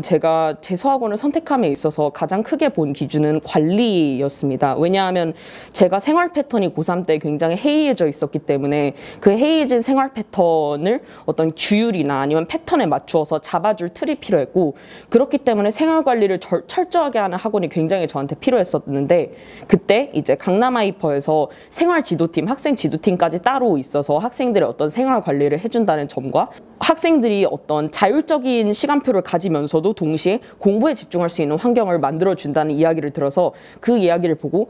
제가 재수학원을 선택함에 있어서 가장 크게 본 기준은 관리였습니다. 왜냐하면 제가 생활 패턴이 고3 때 굉장히 해이해져 있었기 때문에 그 해이해진 생활 패턴을 어떤 규율이나 아니면 패턴에 맞추어서 잡아줄 툴이 필요했고, 그렇기 때문에 생활 관리를 철저하게 하는 학원이 굉장히 저한테 필요했었는데, 그때 이제 강남 하이퍼에서 생활 지도팀, 학생 지도팀까지 따로 있어서 학생들의 어떤 생활 관리를 해준다는 점과 학생들이 어떤 자율적인 시간표를 가지면서도 동시에 공부에 집중할 수 있는 환경을 만들어준다는 이야기를 들어서 그 이야기를 보고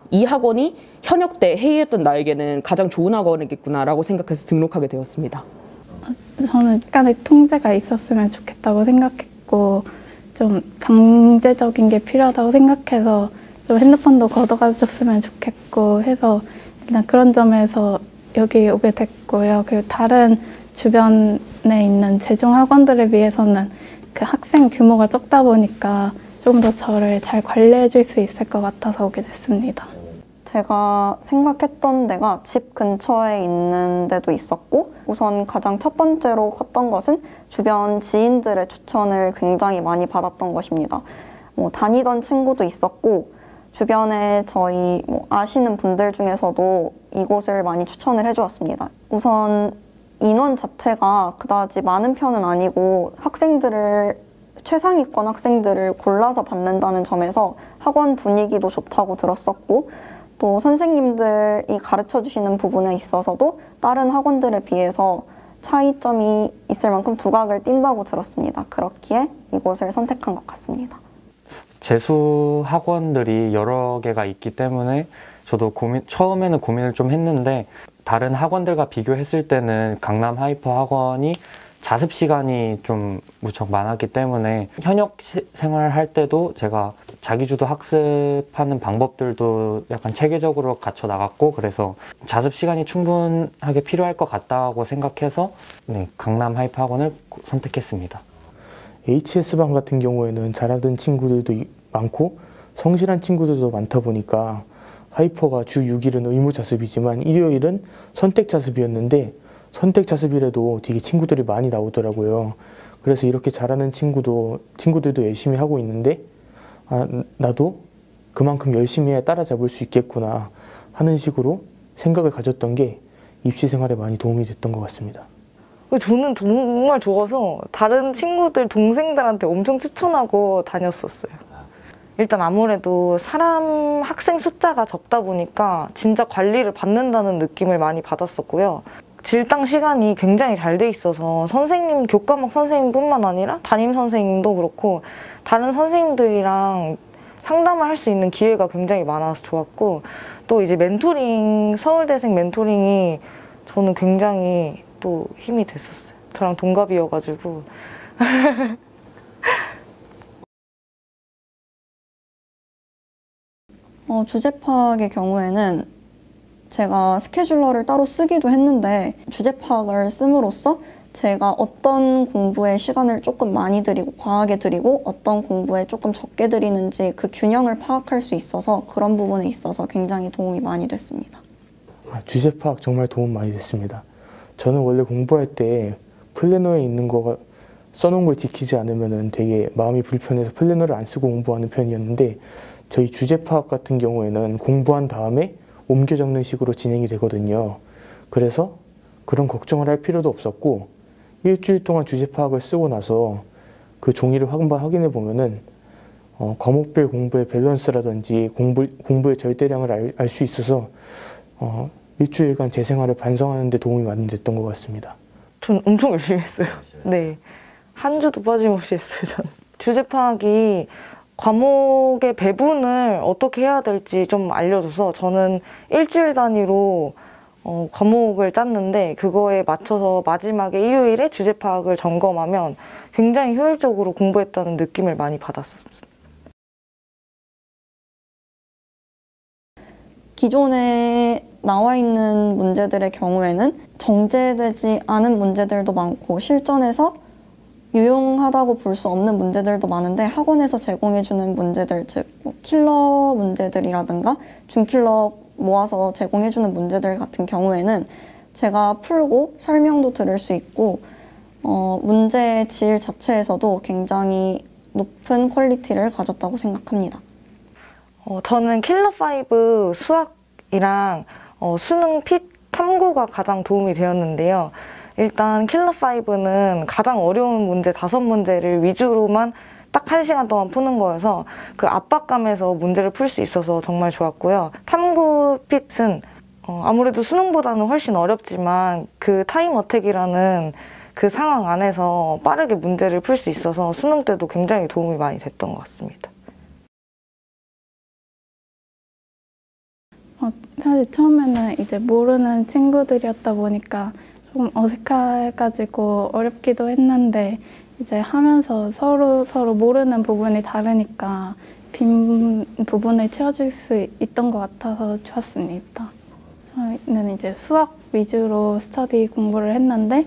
이 학원이 현역 때 해이했던 나에게는 가장 좋은 학원이겠구나라고 생각해서 등록하게 되었습니다. 저는 약간의 통제가 있었으면 좋겠다고 생각했고, 좀 강제적인 게 필요하다고 생각해서 좀 핸드폰도 걷어가줬으면 좋겠고 해서 그냥 그런 점에서 여기 오게 됐고요. 그리고 다른 주변에 있는 재종 학원들에 비해서는 그 학생 규모가 적다 보니까 좀 더 저를 잘 관리해 줄 수 있을 것 같아서 오게 됐습니다. 제가 생각했던 데가 집 근처에 있는 데도 있었고, 우선 가장 첫 번째로 컸던 것은 주변 지인들의 추천을 굉장히 많이 받았던 것입니다. 다니던 친구도 있었고, 주변에 저희 아시는 분들 중에서도 이곳을 많이 추천을 해주었습니다. 우선 인원 자체가 그다지 많은 편은 아니고 최상위권 학생들을 골라서 받는다는 점에서 학원 분위기도 좋다고 들었었고, 또 선생님들이 가르쳐주시는 부분에 있어서도 다른 학원들에 비해서 차이점이 있을 만큼 두각을 띈다고 들었습니다. 그렇기에 이곳을 선택한 것 같습니다. 재수 학원들이 여러 개가 있기 때문에 저도 처음에는 고민을 좀 했는데, 다른 학원들과 비교했을 때는 강남 하이퍼 학원이 자습 시간이 좀 무척 많았기 때문에 현역 생활할 때도 제가 자기주도 학습하는 방법들도 약간 체계적으로 갖춰 나갔고, 그래서 자습 시간이 충분하게 필요할 것 같다고 생각해서 강남 하이퍼 학원을 선택했습니다. HS반 같은 경우에는 잘하던 친구들도 많고 성실한 친구들도 많다 보니까 하이퍼가 주 6일은 의무 자습이지만 일요일은 선택 자습이었는데, 선택 자습이라도 되게 친구들이 많이 나오더라고요. 그래서 이렇게 잘하는 친구들도 열심히 하고 있는데 나도 그만큼 열심히 해야 따라잡을 수 있겠구나 하는 식으로 생각을 가졌던 게 입시 생활에 많이 도움이 됐던 것 같습니다. 저는 정말 좋아서 다른 친구들, 동생들한테 엄청 추천하고 다녔었어요. 일단 아무래도 학생 숫자가 적다 보니까 진짜 관리를 받는다는 느낌을 많이 받았었고요. 질당 시간이 굉장히 잘 돼 있어서 교과목 선생님뿐만 아니라 담임 선생님도 그렇고 다른 선생님들이랑 상담을 할 수 있는 기회가 굉장히 많아서 좋았고, 또 이제 서울대생 멘토링이 저는 굉장히 또 힘이 됐었어요. 저랑 동갑이어가지고. 주제 파악의 경우에는 제가 스케줄러를 따로 쓰기도 했는데, 주제 파악을 씀으로써 제가 어떤 공부에 시간을 조금 많이 들이고 과하게 들이고 어떤 공부에 조금 적게 들이는지 그 균형을 파악할 수 있어서 그런 부분에 있어서 굉장히 도움이 많이 됐습니다. 주제 파악 정말 도움 많이 됐습니다. 저는 원래 공부할 때 플래너에 있는 거 써놓은 걸 지키지 않으면 되게 마음이 불편해서 플래너를 안 쓰고 공부하는 편이었는데, 저희 주제 파악 같은 경우에는 공부한 다음에 옮겨 적는 식으로 진행이 되거든요. 그래서 그런 걱정을 할 필요도 없었고, 일주일 동안 주제 파악을 쓰고 나서 그 종이를 한번 확인해 보면은 과목별 공부의 밸런스라든지 공부의 절대량을 알 수 있어서 일주일간 제 생활을 반성하는 데 도움이 많이 됐던 것 같습니다. 전 엄청 열심히 했어요. 네, 한 주도 빠짐없이 했어요. 저는 주제 파악이 과목의 배분을 어떻게 해야 될지 좀 알려줘서 저는 일주일 단위로 과목을 짰는데, 그거에 맞춰서 마지막에 일요일에 주제 파악을 점검하면 굉장히 효율적으로 공부했다는 느낌을 많이 받았었어요. 기존에 나와 있는 문제들의 경우에는 정제되지 않은 문제들도 많고 실전에서 유용하다고 볼 수 없는 문제들도 많은데, 학원에서 제공해주는 문제들, 즉 킬러 문제들이라든가 준킬러 모아서 제공해주는 문제들 같은 경우에는 제가 풀고 설명도 들을 수 있고 문제의 질 자체에서도 굉장히 높은 퀄리티를 가졌다고 생각합니다. 저는 킬러5 수학이랑 수능 핏 탐구가 가장 도움이 되었는데요. 일단 킬러5는 가장 어려운 문제 5문제를 위주로만 딱 1시간 동안 푸는 거여서 그 압박감에서 문제를 풀 수 있어서 정말 좋았고요. 탐구 핏은 아무래도 수능보다는 훨씬 어렵지만 그 타임 어택이라는 그 상황 안에서 빠르게 문제를 풀 수 있어서 수능 때도 굉장히 도움이 많이 됐던 것 같습니다. 사실 처음에는 이제 모르는 친구들이었다 보니까 좀 어색해가지고 어렵기도 했는데 이제 하면서 서로 모르는 부분이 다르니까 빈 부분을 채워줄 수 있던 것 같아서 좋았습니다. 저희는 이제 수학 위주로 스터디 공부를 했는데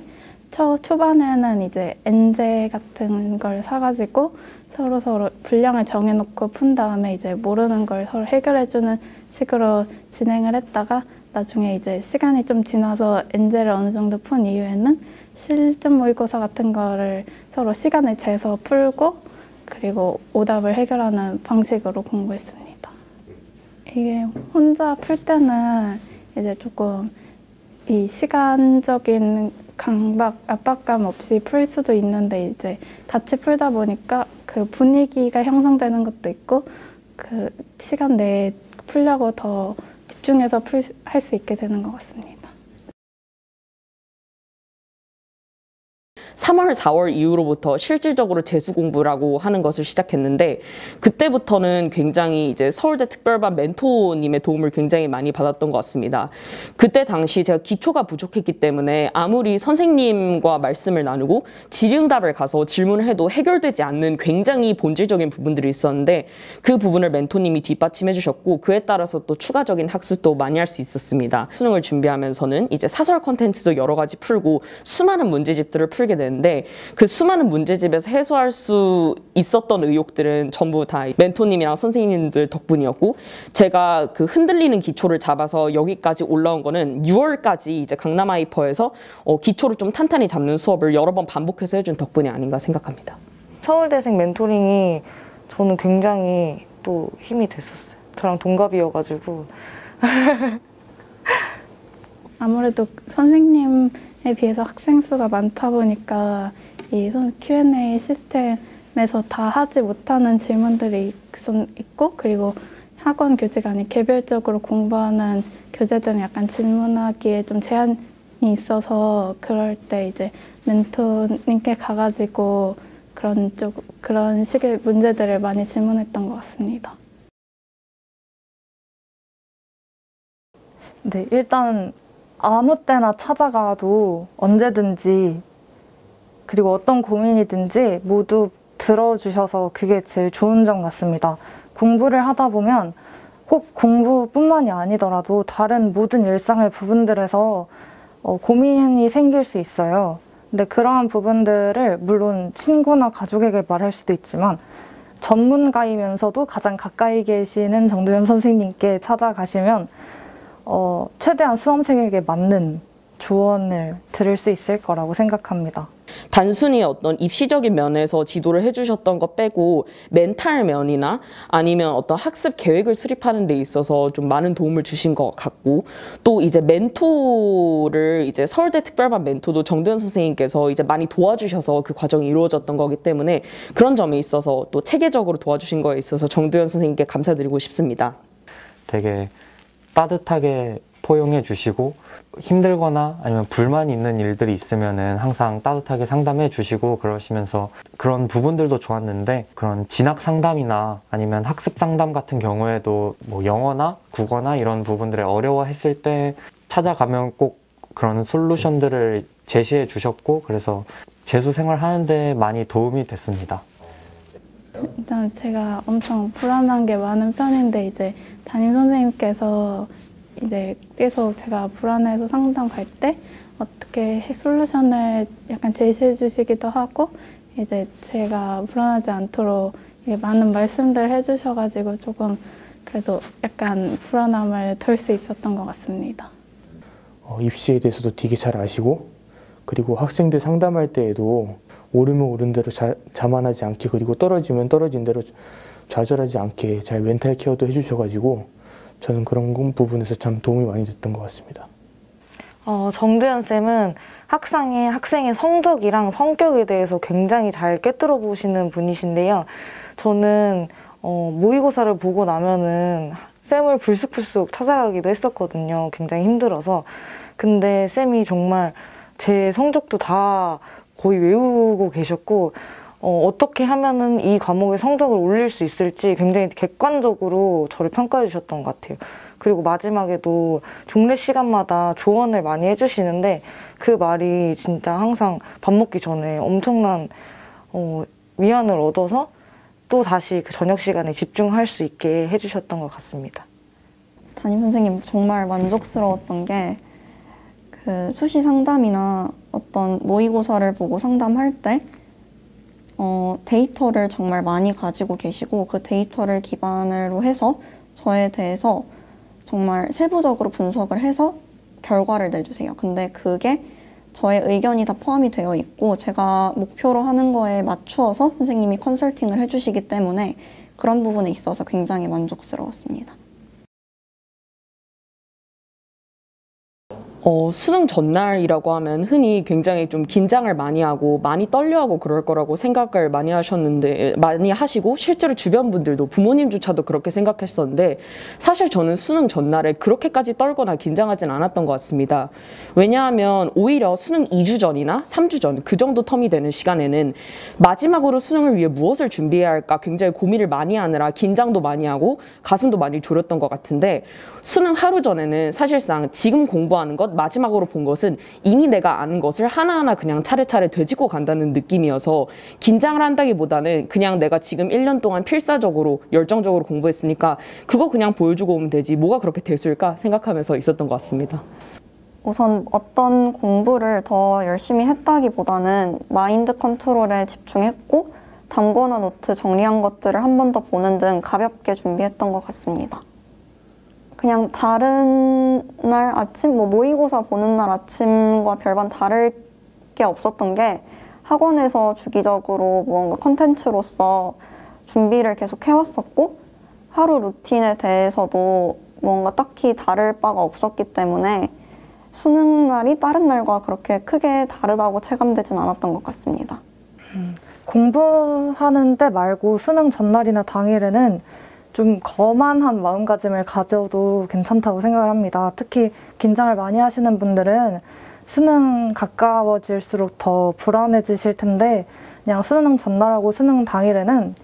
초반에는 이제 엔제 같은 걸 사가지고 서로 분량을 정해놓고 푼 다음에 이제 모르는 걸 서로 해결해주는 식으로 진행을 했다가 나중에 이제 시간이 좀 지나서 엔제를 어느 정도 푼 이후에는 실전 모의고사 같은 거를 서로 시간을 재서 풀고 그리고 오답을 해결하는 방식으로 공부했습니다. 이게 혼자 풀 때는 이제 조금 이 시간적인 강박, 압박감 없이 풀 수도 있는데 이제 같이 풀다 보니까 그 분위기가 형성되는 것도 있고 그 시간 내에 풀려고 더 집중해서 할 수 있게 되는 것 같습니다. 3월, 4월 이후로부터 실질적으로 재수 공부라고 하는 것을 시작했는데 그때부터는 굉장히 이제 서울대 특별반 멘토님의 도움을 굉장히 많이 받았던 것 같습니다. 그때 당시 제가 기초가 부족했기 때문에 아무리 선생님과 말씀을 나누고 질의응답을 가서 질문을 해도 해결되지 않는 굉장히 본질적인 부분들이 있었는데 그 부분을 멘토님이 뒷받침해 주셨고 그에 따라서 또 추가적인 학습도 많이 할 수 있었습니다. 수능을 준비하면서는 이제 사설 콘텐츠도 여러 가지 풀고 수많은 문제집들을 풀게 되는데 그 수많은 문제집에서 해소할 수 있었던 의혹들은 전부 다 멘토님이랑 선생님들 덕분이었고 제가 그 흔들리는 기초를 잡아서 여기까지 올라온 거는 6월까지 이제 강남 하이퍼에서 기초를 좀 탄탄히 잡는 수업을 여러 번 반복해서 해준 덕분이 아닌가 생각합니다. 서울대생 멘토링이 저는 굉장히 또 힘이 됐었어요. 저랑 동갑이어가지고. 아무래도 선생님에 비해서 학생 수가 많다 보니까 이 Q&A 시스템에서 다 하지 못하는 질문들이 있고 그리고 학원 교재가 아닌 개별적으로 공부하는 교재들은 약간 질문하기에 좀 제한이 있어서 그럴 때 이제 멘토님께 가가지고 그런 식의 문제들을 많이 질문했던 것 같습니다. 네, 일단 아무 때나 찾아가도 언제든지 그리고 어떤 고민이든지 모두 들어주셔서 그게 제일 좋은 점 같습니다. 공부를 하다 보면 꼭 공부뿐만이 아니더라도 다른 모든 일상의 부분들에서 고민이 생길 수 있어요. 근데 그러한 부분들을 물론 친구나 가족에게 말할 수도 있지만 전문가이면서도 가장 가까이 계시는 정도현 선생님께 찾아가시면 최대한 수험생에게 맞는 조언을 들을 수 있을 거라고 생각합니다. 단순히 어떤 입시적인 면에서 지도를 해주셨던 것 빼고 멘탈 면이나 아니면 어떤 학습 계획을 수립하는 데 있어서 좀 많은 도움을 주신 것 같고 또 이제 멘토를 이제 서울대 특별반 멘토도 정도현 선생님께서 이제 많이 도와주셔서 그 과정이 이루어졌던 거기 때문에 그런 점에 있어서 또 체계적으로 도와주신 거에 있어서 정도현 선생님께 감사드리고 싶습니다. 되게 따뜻하게 포용해 주시고 힘들거나 아니면 불만이 있는 일들이 있으면은 항상 따뜻하게 상담해 주시고 그러시면서 그런 부분들도 좋았는데 그런 진학 상담이나 아니면 학습 상담 같은 경우에도 뭐 영어나 국어나 이런 부분들을 어려워했을 때 찾아가면 꼭 그런 솔루션들을 제시해 주셨고 그래서 재수 생활하는데 많이 도움이 됐습니다. 일단 제가 엄청 불안한 게 많은 편인데 이제 담임 선생님께서 이제 계속 제가 불안해서 상담 갈 때 어떻게 솔루션을 약간 제시해 주시기도 하고 이제 제가 불안하지 않도록 많은 말씀들 해주셔가지고 조금 그래도 약간 불안함을 덜 수 있었던 것 같습니다. 입시에 대해서도 되게 잘 아시고 그리고 학생들 상담할 때에도 오르면 오른 대로 자만하지 않게, 그리고 떨어지면 떨어진 대로 좌절하지 않게 잘 멘탈 케어도 해주셔가지고 저는 그런 부분에서 참 도움이 많이 됐던 것 같습니다. 정두현 쌤은 학생의 성적이랑 성격에 대해서 굉장히 잘 꿰뚫어 보시는 분이신데요. 저는 모의고사를 보고 나면은 쌤을 불쑥불쑥 찾아가기도 했었거든요. 굉장히 힘들어서. 근데 쌤이 정말 제 성적도 다 거의 외우고 계셨고 어떻게 하면은 이 과목의 성적을 올릴 수 있을지 굉장히 객관적으로 저를 평가해 주셨던 것 같아요. 그리고 마지막에도 종례 시간마다 조언을 많이 해주시는데 그 말이 진짜 항상 밥 먹기 전에 엄청난 위안을 얻어서 또 다시 그 저녁 시간에 집중할 수 있게 해주셨던 것 같습니다. 담임 선생님 정말 만족스러웠던 게 그 수시 상담이나 어떤 모의고사를 보고 상담할 때 데이터를 정말 많이 가지고 계시고 그 데이터를 기반으로 해서 저에 대해서 정말 세부적으로 분석을 해서 결과를 내주세요. 근데 그게 저의 의견이 다 포함이 되어 있고 제가 목표로 하는 거에 맞추어서 선생님이 컨설팅을 해주시기 때문에 그런 부분에 있어서 굉장히 만족스러웠습니다. 수능 전날이라고 하면 흔히 굉장히 좀 긴장을 많이 하고 많이 떨려하고 그럴 거라고 생각을 많이 하시고 실제로 주변 분들도 부모님조차도 그렇게 생각했었는데 사실 저는 수능 전날에 그렇게까지 떨거나 긴장하진 않았던 것 같습니다. 왜냐하면 오히려 수능 2주 전이나 3주 전 그 정도 텀이 되는 시간에는 마지막으로 수능을 위해 무엇을 준비해야 할까 굉장히 고민을 많이 하느라 긴장도 많이 하고 가슴도 많이 졸였던 것 같은데 수능 하루 전에는 사실상 지금 공부하는 것 마지막으로 본 것은 이미 내가 아는 것을 하나하나 그냥 차례차례 되짚고 간다는 느낌이어서 긴장을 한다기보다는 그냥 내가 지금 1년 동안 필사적으로 열정적으로 공부했으니까 그거 그냥 보여주고 오면 되지 뭐가 그렇게 대수일까 생각하면서 있었던 것 같습니다. 우선 어떤 공부를 더 열심히 했다기보다는 마인드 컨트롤에 집중했고 담거나 노트 정리한 것들을 한 번 더 보는 등 가볍게 준비했던 것 같습니다. 그냥 다른 날 아침, 모의고사 보는 날 아침과 별반 다를 게 없었던 게 학원에서 주기적으로 무언가 컨텐츠로서 준비를 계속 해왔었고 하루 루틴에 대해서도 뭔가 딱히 다를 바가 없었기 때문에 수능 날이 다른 날과 그렇게 크게 다르다고 체감되진 않았던 것 같습니다. 공부하는 때 말고 수능 전날이나 당일에는 좀 거만한 마음가짐을 가져도 괜찮다고 생각을 합니다. 특히 긴장을 많이 하시는 분들은 수능 가까워질수록 더 불안해지실 텐데 그냥 수능 전날하고 수능 당일에는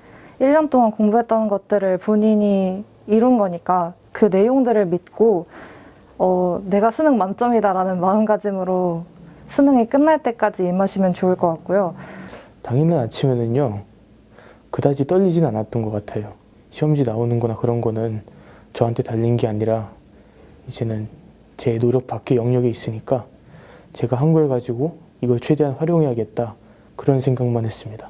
1년 동안 공부했던 것들을 본인이 이룬 거니까 그 내용들을 믿고 내가 수능 만점이다라는 마음가짐으로 수능이 끝날 때까지 임하시면 좋을 것 같고요. 당일날 아침에는요. 그다지 떨리진 않았던 것 같아요. 시험지 나오는 거나 그런 거는 저한테 달린 게 아니라 이제는 제 노력 밖의 영역에 있으니까 제가 한 걸 가지고 이걸 최대한 활용해야겠다 그런 생각만 했습니다.